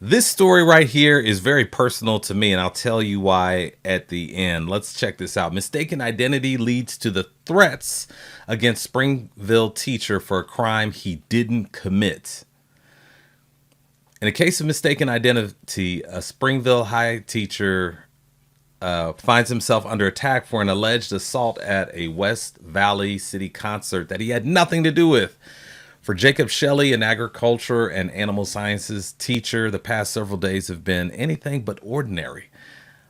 This story right here is very personal to me, and I'll tell you why at the end. Let's check this out. Mistaken identity leads to the threats against Springville teacher for a crime he didn't commit. In a case of mistaken identity, a Springville High teacher finds himself under attack for an alleged assault at a West Valley City concert that he had nothing to do with. For Jacob Shelley, an agriculture and animal sciences teacher, the past several days have been anything but ordinary.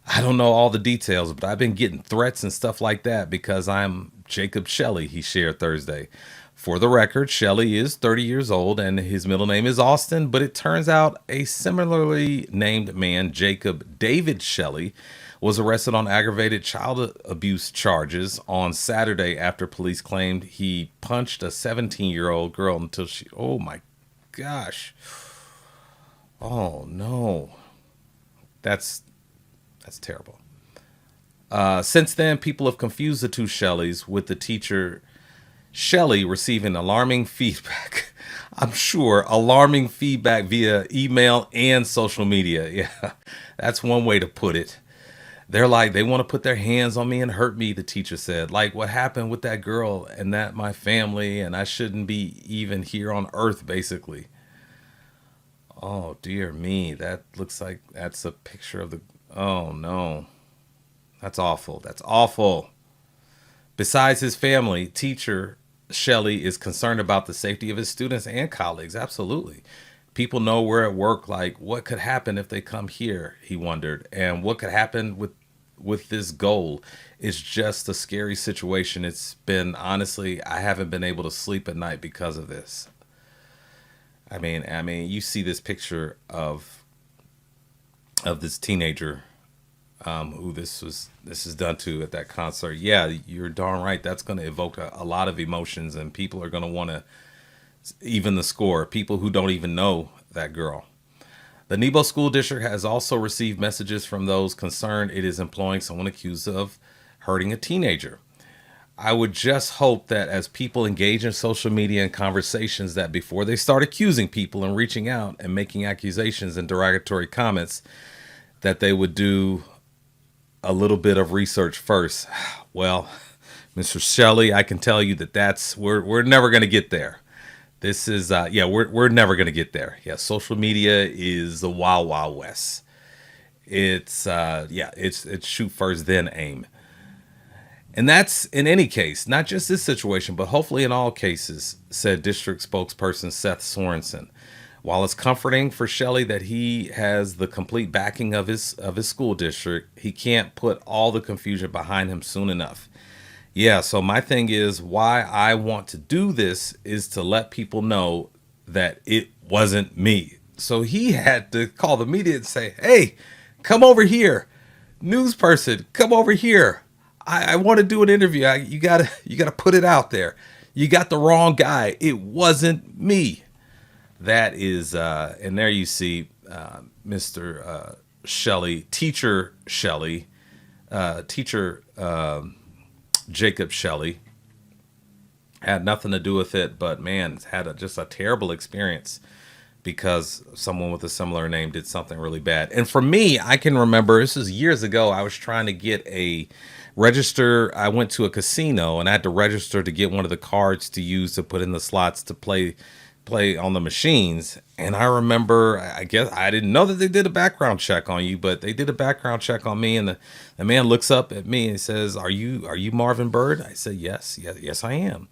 I don't know all the details, but I've been getting threats and stuff like that because I'm Jacob Shelley, he shared Thursday. For the record, Shelley is 30 years old and his middle name is Austin, but it turns out a similarly named man, Jacob David Shelley, was arrested on aggravated child abuse charges on Saturday after police claimed he punched a 17-year-old girl until she, oh my gosh. Oh no. That's terrible. Since then, people have confused the two Shelleys, with the teacher Shelley receiving alarming feedback. I'm sure alarming feedback via email and social media. Yeah, that's one way to put it. They're like, they want to put their hands on me and hurt me, the teacher said. Like what happened with that girl and that my family, and I shouldn't be even here on earth, basically. Oh, dear me. That looks like that's a picture of the. Oh, no. That's awful. That's awful. Besides his family, teacher Shelley is concerned about the safety of his students and colleagues. Absolutely. People know we're at work, like what could happen if they come here, he wondered. And what could happen with this goal. It's just a scary situation. It's been, honestly, I haven't been able to sleep at night because of this. I mean, you see this picture of this teenager who this is done to at that concert. Yeah, you're darn right. That's going to evoke a lot of emotions, and people are going to want to even the score. People who don't even know that girl. The Nebo School District has also received messages from those concerned it is employing someone accused of hurting a teenager. I would just hope that as people engage in social media and conversations, that before they start accusing people and reaching out and making accusations and derogatory comments, that they would do a little bit of research first. Well, Mr. Shelley, I can tell you that we're never going to get there. This is yeah, we're never gonna get there. Yeah, social media is the wild wild west. It's yeah, it's shoot first then aim, and that's in any case, not just this situation, but hopefully in all cases, said district spokesperson Seth Sorensen. While it's comforting for Shelley that he has the complete backing of his school district, he can't put all the confusion behind him soon enough. Yeah, so my thing is why I want to do this is to let people know that it wasn't me. So he had to call the media and say, "Hey, come over here, news person, come over here. I want to do an interview. You gotta put it out there. You got the wrong guy. It wasn't me." That is, and there you see Mr. Shelley, teacher Shelley, teacher. Jacob Shelley had nothing to do with it, but man, had just a terrible experience because someone with a similar name did something really bad. And for me, I can remember this is years ago. I was trying to get a register. I went to a casino and I had to register to get one of the cards to use to put in the slots to play on the machines. And I remember, I guess I didn't know that they did a background check on you, but they did a background check on me. And the man looks up at me and says, "Are you Marvin Bird?" I said, "Yes, I am."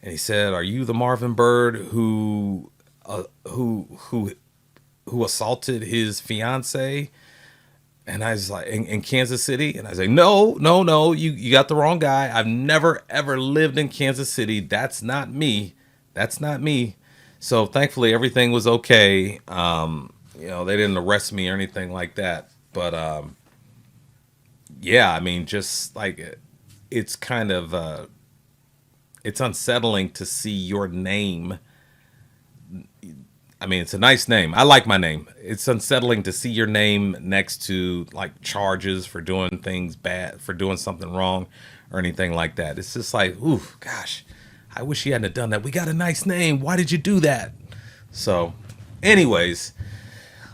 And he said, "Are you the Marvin Bird who assaulted his fiance?" And I was like, in Kansas City? And I was like, "No, no, no, you got the wrong guy. I've never ever lived in Kansas City. That's not me. That's not me." So thankfully everything was okay. They didn't arrest me or anything like that. But yeah, I mean, just like it's kind of it's unsettling to see your name. I mean, it's a nice name. I like my name. It's unsettling to see your name next to like charges for doing things bad, for doing something wrong or anything like that. It's just like, ooh, gosh, I wish you hadn't have done that. We got a nice name. Why did you do that? So, anyways,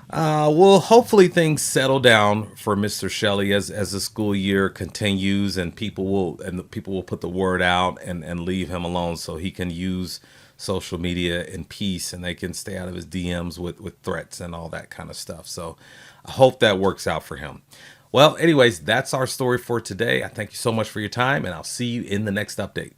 Well, hopefully things settle down for Mr. Shelley as the school year continues, and people will put the word out and leave him alone so he can use social media in peace, and they can stay out of his DMs with threats and all that kind of stuff. So I hope that works out for him. Well, anyways, that's our story for today. I thank you so much for your time, and I'll see you in the next update.